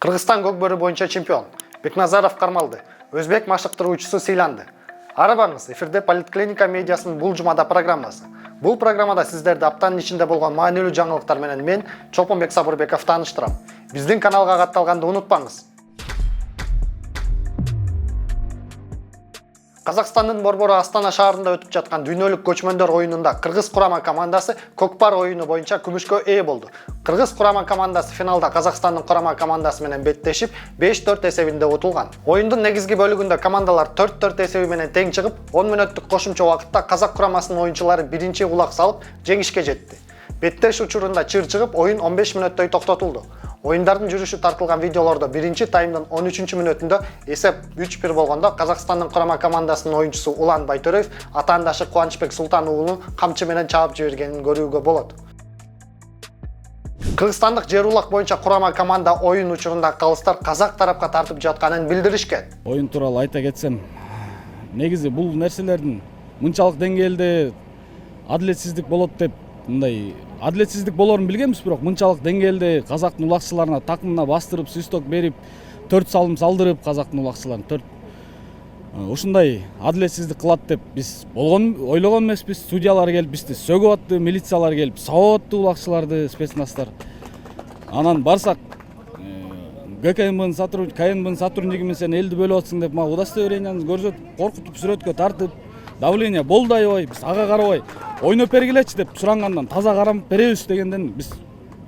Кыргызстан көкбөрү боюнча чемпион Бекназаров кармалды. Өзбек машыктыруучусу сыйланды. Арабаңыз, эфирде Политклиника медиасынын бул жумада программасы. Бул программада сиздерди аптанын ичинде болгон маанилүү жаңылыктар менен мен Чопонбек Сабырбеков тааныштырам. Биздин каналга катталганды унутпаңыз. Казакстандын борбору Астана шаарында өтүп жаткан дүйнөлүк көчмөндөр оюнунда кыргыз курама командасы көкпар оюну боюнча күмүшкө ээ болду. Кыргыз курама командасы финалда Казакстандын курама командасы менен беттешип 5-4 эсебинде утулган. Оюндун негизги бөлүгүндө командалар 4-4 эсеби менен тең чыгып, 10 мүнөттүк кошумча убакытта казак курамасынын оюнчулары биринчи кулак салып жеңишке жетти. Беттеш учурунда чыр чыгып, оюн 15 мүнөттөй токтотулду. Оюндардын жүрүшү тартылган видеолордо биринчи таймдын 13-мүнөтүндө эсеп 3-1 болгондо Казакстандын курама командасынын оюнчусу Улан Байтөрөев атаандашы Кубанычбек Султан уулун камчы менен чаап жибергенин көрүүгө болот. Кыргызстандык жер улак боюнча курама команда оюн учурунда калыстар казак тарапка тартып жатканын билдиришкен. Оюн тууралуу айта кетсем, негизи бул нерселердин мынчалык деңгээлде адилетсиздик болот деп мындай адилетсиздик болорун билгенбиз, бирок мынчалык деңгээлде казактын улакчыларына такымына бастырып, свисток берип, 4 салым салдырып казактын улакчыларын ушундай адилетсиздик кылат деп биз ойлогон эмеспиз. Судьялар келип бизди сөгүп атты, милициялар келип сабап атты улакчыларды, спецназдар. Анан барсак КНБнын сотруднигимен сен элди бөлүп атсың деп мага удостоверенияны көрсөтүп, коркутуп, сүрөткө тартып, давление болду аябай, биз ага карабай ойноп бергилечи деп сурангандан таза карап беребиз дегенден биз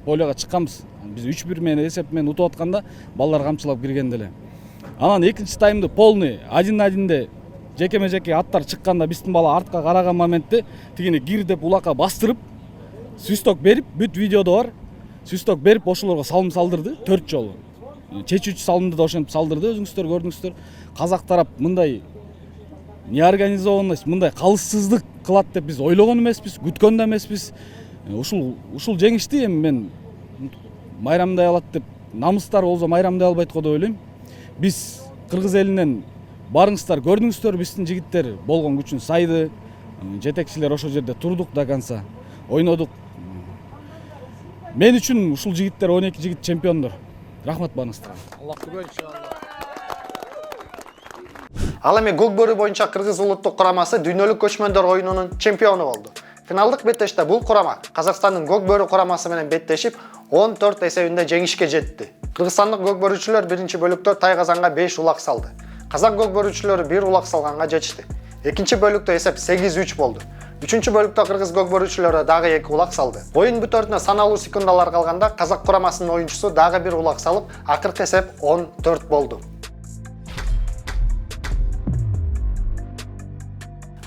полега чыкканбыз. Биз 3-1 менен эсеп менен утуп атканда балдар камчылап киргенде эле. Анан экинчи таймды полный 1-1де жекеме-жеке аттар чыкканда биздин бала артка караган моментте тигини кир деп улакка бастырып, свисток берип, бүт видеодо бар. Свисток берип ошолорго салым салдырды 4 жолу. Чечүүчү салымды да ошентип салдырды, өзүңүздөр көрдүңүздөр. Казак тарап мындай неорганизованность, мындай калыссыздык кылат деп биз ойлогон эмеспиз, күткөн да эмеспиз. Ушул жеңишти эми мен майрамдай алат деп, намыстар болсо майрамдай албайт го деп ойлойм. Биз кыргыз элинен барыңыздар, көрдүңүздөр, биздин жигиттер болгон күчүн сайды. Жетекчилер ошол жерде турдук до конца, ойнодук. Мен үчүн ушул жигиттер 12 жигит чемпиондор. Рахмат барыңыздарга. Аллах күбө иншалла. Ал эми көкбөрү боюнча кыргыз улуттук курамасы дүйнөлүк көчмөндөр оюнунун чемпиону болду. Финалдык беттеште бул курама Казакстандын көкбөрү курамасы менен беттешип 14 эсебинде жеңишке жетти. Кыргызстандык көкбөрүчүлөр биринчи бөлүктө Тайгазанга 5 улак салды. Казак көкбөрүчүлөрү 1 улак салганга жетишти. Экинчи бөлүктө эсеп 8-3 болду. Үчүнчү бөлүктө кыргыз көкбөрүчүлөрү дагы 2 улак салды. Оюн бүтөрүнө саналуу секундалар калганда казак курамасынын оюнчусу дагы 1 улак салып, акыркы эсеп 10-4 болду.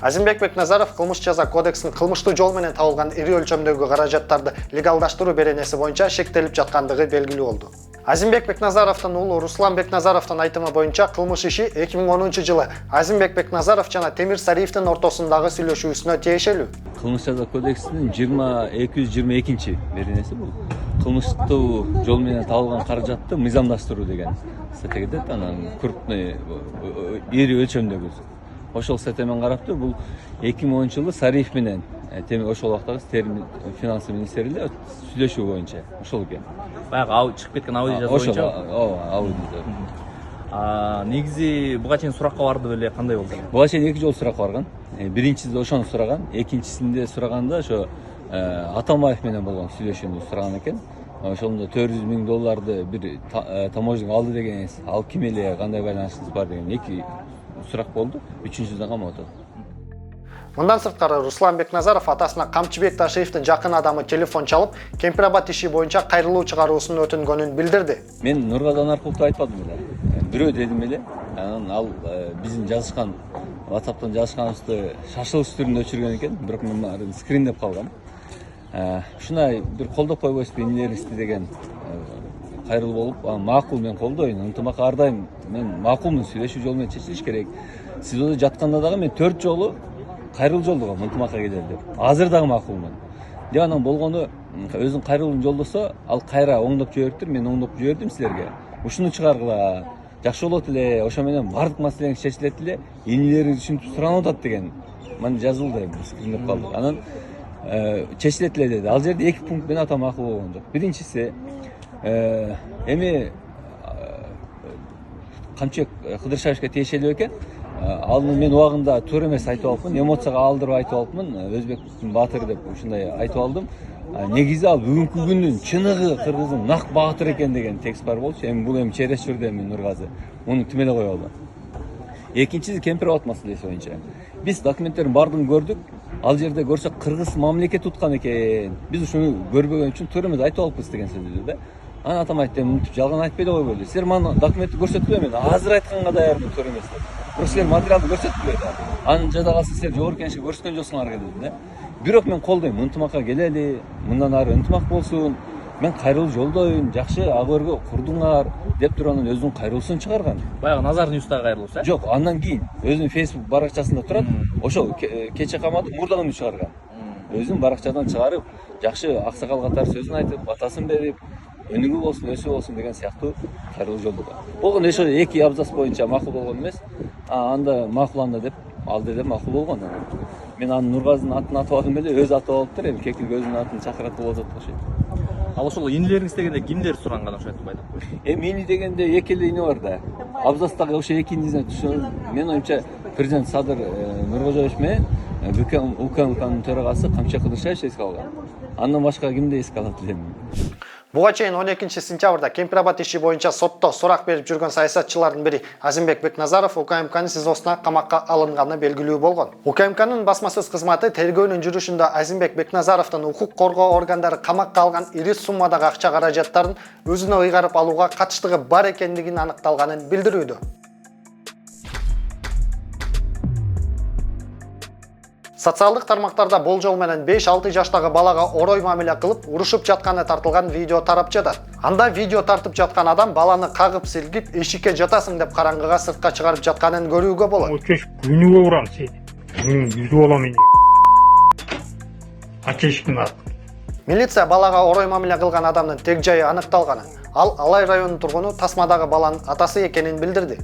Азимбек Бекназаров кылмыш жаза кодексинин кылмыштуу жол менен табылган ири өлчөмдөгү каражаттарды легалдаштыруу беренеси боюнча шектелип жаткандыгы белгилүү болду. Азимбек Бекназаровдун уулу Руслан Бекназаровдун айтымы боюнча кылмыш иши 2010-жылы Азимбек Бекназаров жана Темир Сариевдин ортосундагы сүйлөшүүсүнө тиешелүү. Кылмыш жаза кодексинин 222 беренеси бул. Кылмыштуу жол менен табылган каражатты мыйзамдаштыруу деген статья. Анан крупный ири өлчөмдөгү ошол статьямен караптыр. Бул 2010-жылы Сариев менен ошол убактагы финансы министринде сүйлөшүү боюнча ошол экен. Баягы чыгып кеткен Ауди жазуу боюнча. Ауди. Негизи буга чейин суракка барды беле, кандай болду? Буга чейин 2 жолу суракка барган. Биринчисинде ошону сураган, экинчисинде сураганда ошо Атамбаев менен болгон сүйлөшүүнү сураган экен. Ошондо $400,000 бир таможня алды деген, ал ким эле, кандай байланышыңыз бар деген 2 сурак болду. Үчүнчүсүнө камап атат. Мындан сырткары Руслан Бекназаров атасына Камчыбек Ташиевдин жакын адамы телефон чалып, Кемпирабад иши боюнча кайрылуу чыгаруусун өтүнгөнүн билдирди. Мен Нургадан Аркуловду айтпадым эле. Бирөө дедим эле. Анан ал биздин жазышкан WhatsApp'тан жазышканыбызды шашылыш түрүндө өчүргөн экен, бирок мен скриндеп калгам. Ушундай бир колдоп койбойсузбу инилериңизди деген кайрылуу болуп, макул мен колдойм. Ынтымак ар дайым мен макулмун, сүйлөшүү жолу менен чечилиш керек. СИЗОдо жатканда дагы мен 4 жолу кайрылуу жолдогом ынтымакка келели деп. Азыр дагы макулмун. Деп анан болгону өзүн кайрылууну жолдосо, ал кайра оңдоп жибериптир, мен оңдоп жибердим силерге. Ушуну чыгаргыла. Жакшы болот эле, ошо менен бардык маселеңиз чечилет эле, инилериңиз түшүнүп суранып атат деген. Мен жазылды, скриндеп калдым. Анан чечилет эле деди. Ал жерде 2 пункт менен ата макул болгон жок. Биринчиси эми Камчыбек Кыдыршаевичке тиешелүү экен. Ал мен убагында туура эмес айтып алыпмын, эмоцияга алдырып айтып алыпмын. Өзбектин баатыры деп ушундай айтып алдым. Негизи ал бүгүнкү күндүн чыныгы кыргыздын нак баатыр экен деген текст бар болчу. Эми бул черес жүрдү эми Нургазы. Муну тим эле коелу. Экинчиси Кемпирабад маселеси боюнча. Биз документтердин баардыгын көрдүк. Ал жерде көрсөк кыргыз мамлекет уткан экен. Биз ушуну көрбөгөн үчүн туура эмес айтып алыппыз деген сөздү да. Анан атам айтты, мынтип жалган айтпай эле койгула. Силер мага документти көрсөткүлө, мен азыр айтканга даярмын туура эмес деп. Бирок силер материалды көрсөткүлө да. Анын жада калса силер жогорку кеңешке көрсөткөн жоксуңар деди да. Бирок мен колдойм, ынтымакка келели, мындан ары ынтымак болсун. Мен кайрылуу жолдойм, жакшы ак өргө курдуңар деп туруп анан өзүнүн кайрылуусун чыгарган. Баягы Назар Ньюстагы кайрылуусу, э? Жок, андан кийин өзүнүн Facebook баракчасында турат. Ошол кече каматып мурдагы үн чыгарган. Өзүнүн баракчадан чыгарып, жакшы аксакал катары сөзүн айтып, батасын берип, өнүгүү болсун, өсүү болсун деген сыяктуу кайрылуу жолдогон. Болгон ошо эки абзац боюнча макул болгон эмес. Анда макуланда деп алды деп макул болгон. Мен анын Нургазынын атын атып алдым эле, өзү атып алыптыр, эми кекилге өзүнүн атын чакырат болуп атат окшойт. Ал ошол инилериңиз дегенде кимдер суранган окшойт деп айтып койду. Эми ини дегенде эки эле ини бар да. Абзацтагы ошо эки инисине түшүнүп, мен оюмча президент Садыр Нуркожоевич менен УКМКнын төрагасы Камчыбек Кыдыршаевич эске алган. Андан башка кимди эске алат элем? Буга чейин 12-сентябрда Кемпирабад иши боюнча сотто сурак берип жүргөн саясатчылардын бири Азимбек Бекназаров УКМКнын СИЗОсуна камакка алынганы белгилүү болгон. УКМКнын басма сөз кызматы тергөөнүн жүрүшүндө Азимбек Бекназаровдун укук коргоо органдары камакка алган ири суммадагы акча каражаттарын өзүнө ыйгарып алууга катыштыгы бар экендигин аныкталганын билдирүүдө. Социалдык тармактарда болжол менен 5-6 жаштагы балага орой мамиле кылып, урушуп жатканы тартылган видео тарап жатат. Анда видео тартып жаткан адам баланы кагып силгип, эшикке жатасың деп караңгыга сыртка чыгарып жатканын көрүүгө болот. Өтөш күнүгө урам сени. Жүзүп алам мен. Ачешкин ат. Милиция балага орой мамиле кылган адамдын тег жайы аныкталганын, ал Алай районунун тургуну Тасмадагы баланын атасы экенин билдирди.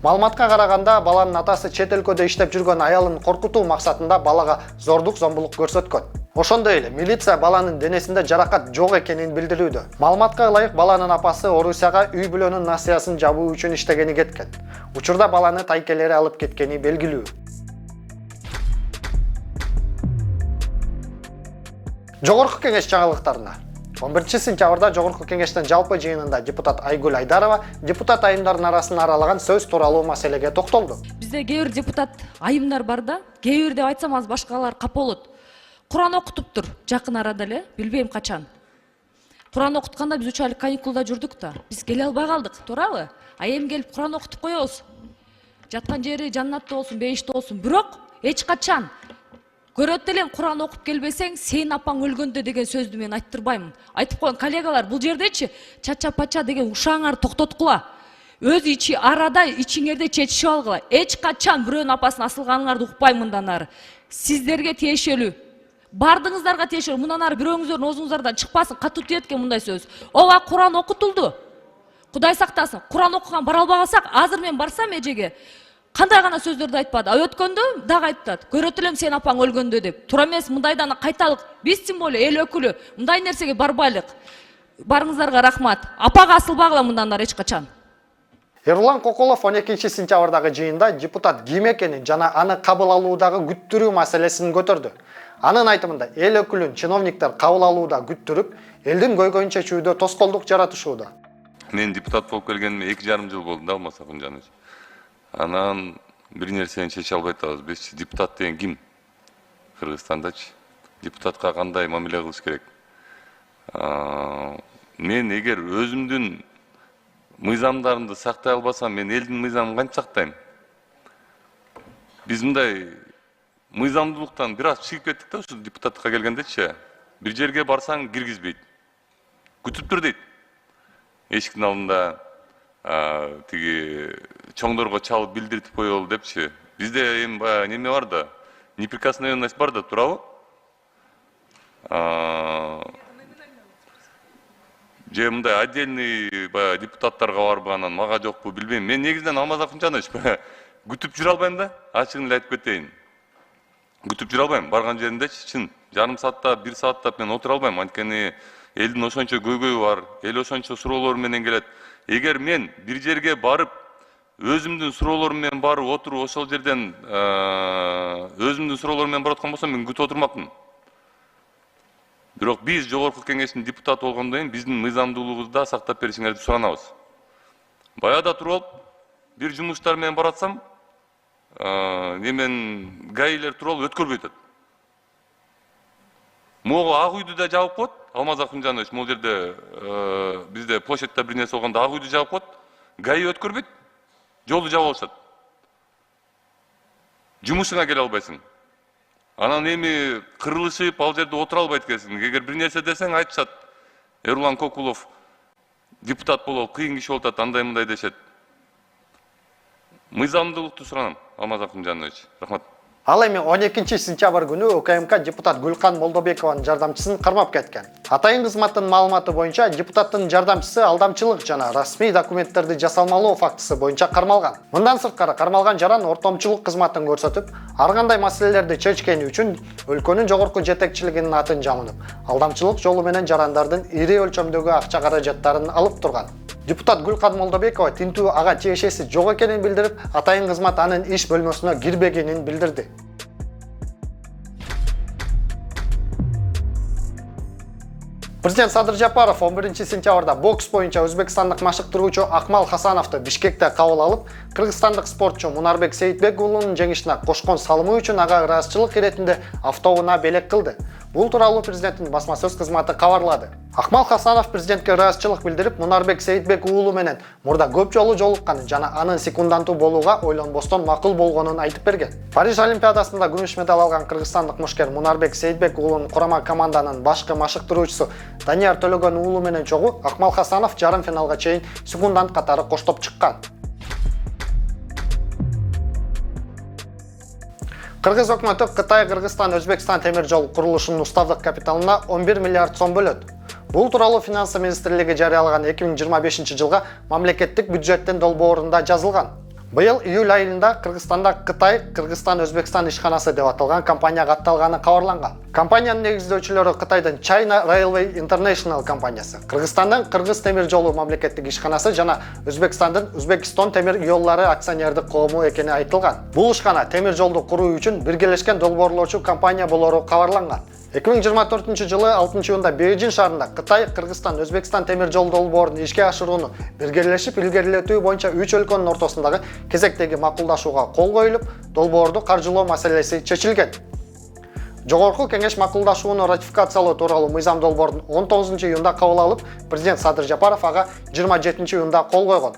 Маалыматка караганда, баланын атасы чет өлкөдө иштеп жүргөн аялын коркутуу максатында балага зордук зомбулук көрсөткөн. Ошондой эле милиция баланын денесинде жаракат жок экенин билдирүүдө. Маалыматка ылайык баланын апасы Орусияга үй бүлөнүн насыясын жабуу үчүн иштегени кеткен. Учурда баланы тайкелери алып кеткени белгилүү. Жогорку кеңеш жаңылыктарына 11-сентябрда Жогорку кеңештин жалпы жыйынында депутат Айгүл Айдарова депутат айымдардын арасын аралаган сөз тууралуу маселеге токтолду. Бизде кээ бир депутат айымдар бар да, кээ бир деп айтсам аз башкалар кап болот. Куран окутуптур жакын арада эле, билбейм качан. Куран окутканда биз 3 айлык каникулда жүрдүк да. Биз келе албай калдык, туурабы? А эми келип Куран окутуп коебуз. Жаткан жери жаннатта болсун, бейиште болсун. Бирок эч качан көрөт элем Куран окуп келбесең, сен апаң өлгөндө деген сөздү мен айттырбаймын. Айтып койгон коллегалар, бул жердечи чача пача деген ушаңарды токтоткула. Өз ичи арада ичиңерде чечишип алгыла. Эч качан бирөөнүн апасын асылганыңарды укпайм мындан ары. Сиздерге тиешелүү. Бардыңыздарга тиешелүү. Мындан ары бирөөңүздөрдүн оозуңуздардан чыкпасын, катуу тиет экен мындай сөз. Ооба Куран окутулду. Кудай сактасын. Куран окуган бара албай калсак, азыр мен барсам эжеге кандай гана сөздөрдү айтпады. Өткөндө дагы айтат. Көрөт элем сен апаң өлгөндө деп. Туура эмес, мындайдан кайталык. Биз тим более эл өкүлү мындай нерсеге барбайлык. Барыңыздарга рахмат. Апага асылбагыла мындан ары эч качан. Эрлан Коколов 12-сентябрдагы жыйында депутат ким экенин жана аны кабыл алуудагы күттүрүү маселесин көтөрдү. Анын айтымында эл өкүлүн чиновниктер кабыл алууда күттүрүп, элдин көйгөйүн чечүүдө тоскоолдук жаратышууда. Мен депутат болуп келгениме 2,5 жыл болду да, Алмаз Акунжанович. Анан бир нерсени чече албай атабыз. Биз депутат деген ким? Кыргызстандачы депутатка кандай мамиле кылыш керек? Мен эгер өзүмдүн мыйзамдарымды сактай албасам, мен элдин мыйзамын кантип сактайм? Биз мындай мыйзамдуулуктан бир аз чыгып кеттик да, ушу депутатка келгендечи. Бир жерге барсаң киргизбейт. Күтүп тур дейт. Эшиктин алдында тиги чоңдорго чалып билдиртип коелу депчи. Бизде эми баягы неме бар да, неприкосновенность бар да, туурабы? Же мындай отдельный баягы депутаттарга барбы, анан мага жокпу билбейм. Мен негизинен Алмаз Акунжанович күтүп жүрө албайм да, ачыгын эле айтып кетейин. Күтүп жүрө албайм. Барган жериндечи чын жарым сааттап, 1 сааттап мен отура албайм. Анткени элдин ошончо көйгөйү бар, эл ошончо суроолор менен келет. эгер мен бир жерге барып өзүмдүн суроолорум менен барып отуруп ошол жерден өзүмдүн суроолорум менен барып аткан болсом мен күтүп отурмакмын. Бирок биз жогорку кеңештин депутаты болгондон кийин биздин мыйзамдуулугубузду да сактап беришиңерди суранабыз. Баягыда туруп бир жумуштар менен баратсам, немен гаилер туруп өткөрбөй атат. Могу ак үйдү да жабып коет, Алмаз Акунжанович, могу жерде бизде площадьта бир нерсе болгондо ак үйдү жабып коет, гаи өткөрбөйт, жолду жабып алышат. Жумушуңа келе албайсың. Анан эми кырылышып ал жерде отура албайт экенсиң. Эгер бир нерсе десең айтышат. Эрлан Кокулов депутат болуп кыйын киши болуп атат, андай мындай дешет. Мыйзамдуулукту суранам, Алмаз Акунжанович. Рахмат. Ал эми 12 сентябрь күнү УКМК депутат Гүлкан Молдобекованын жардамчысын кармап кеткен. Атайын кызматтын маалыматы боюнча депутаттын жардамчысы алдамчылык жана расмий документтерди жасалмалоо фактысы боюнча кармалган. Мындан сырткары кармалган жаран ортомчулук кызматын көрсөтүп, ар кандай маселелерди чечкени үчүн өлкөнүн жогорку жетекчилигинин атын жамынып, алдамчылык жолу менен жарандардын ири өлчөмдөгү акча каражаттарын алып турган. Депутат Гүлкан Молдобекова тинтүү ага тиешеси жок экенин билдирип, атайын кызмат анын иш бөлмөсүнө кирбегенин билдирди. Президент Садыр Жапаров 11 сентябрда бокс боюнча өзбекстандык машыктыруучу Акмал Хасановду Бишкекте кабыл алып, кыргызстандык спортчу Мунарбек Сейитбек уулунун жеңишине кошкон салымы үчүн ага ыраазычылык иретинде автоунаа белек кылды. Бул тууралуу президенттин басма сөз кызматы кабарлады. Акмал Хасанов президентке ыраазычылык билдирип, Мунарбек Сейитбек уулу менен мурда көп жолу жолукканын жана анын секунданту болууга ойлонбостон макул болгонун айтып берген. Париж Олимпиадасында күмүш медаль алган кыргызстандык мушкер Мунарбек Сейитбек уулунун курама команданын башкы машыктыруучусу Данияр Төлөгөн уулу менен чогуу Акмал Хасанов жарым финалга чейин секундант катары коштоп чыккан. Кыргыз өкмөтү Кытай, Кыргызстан, Өзбекстан темир жол курулушунун уставдык капиталына 11 миллиард сом бөлөт. Бул тууралуу Финансы министрлиги жарыялаган 2025 жылга мамлекеттик бюджеттин долбоорунда жазылган. Быйыл июль айында Кыргызстанда Кытай, Кыргызстан, Өзбекстан ишканасы деп аталган компанияга атталганы кабарланган. Компаниянын негиздөөчүлөрү Кытайдын China Railway International компаниясы, Кыргызстандын Кыргыз темир жолу мамлекеттик ишканасы жана Өзбекстандын Өзбекистон темир жолдору акционердик коому экени айтылган. Бул ишкана темир жолду куруу үчүн биргелешкен долбоорлоочу компания болору кабарланган. 2024 жылы 6-июнда Бейжин шаарында Кытай, Кыргызстан, Өзбекстан темир жол долбоорун ишке ашырууну биргелешип илгерилетүү боюнча 3 өлкөнүн ортосундагы кезектеги макулдашууга кол коюлуп, долбоорду каржылоо маселеси чечилген. Жогорку кеңеш макулдашууну ратификациялоо тууралуу мыйзам долбоорун 19-июнда кабыл алып, президент Садыр Жапаров ага 27-июнда кол койгон.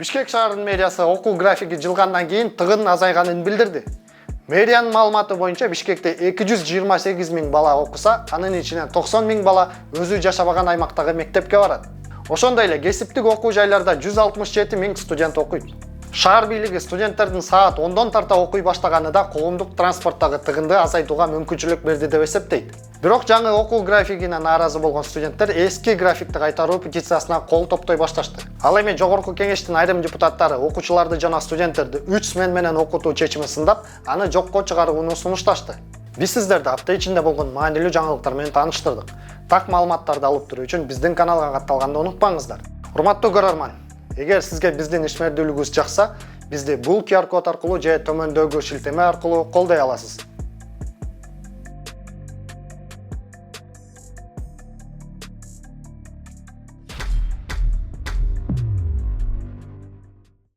Бишкек шаарынын мэриясы окуу графиги жылгандан кийин тыгын азайганын билдирди. Мэриянын маалыматы боюнча Бишкекте 228 000 бала окуса, анын ичинен 90 000 бала өзү жашабаган аймактагы мектепке барат. Ошондой эле кесиптик окуу жайларда 167 000 студент окуйт. Шаар бийлиги студенттердин саат 10дон тарта окуй баштаганы да коомдук транспорттагы тыгынды азайтууга мүмкүнчүлүк берди деп эсептейт. Бирок жаңы окуу графигине нааразы болгон студенттер эски графикти кайтаруу петициясына кол топтой башташты. Ал эми жогорку кеңештин айрым депутаттары окуучуларды жана студенттерди 3 смена менен окутуу чечимин сындап, аны жокко чыгарууну сунушташты. Биз сиздерди апта ичинде болгон маанилүү жаңылыктар менен тааныштырдык. Так маалыматтарды алып туруу үчүн биздин каналга катталганды унутпаңыздар. Урматтуу көрөрман, эгер сизге биздин ишмердүүлүгүбүз жакса, бизди бул QR код аркылуу же төмөндөгү шилтеме аркылуу колдой аласыз.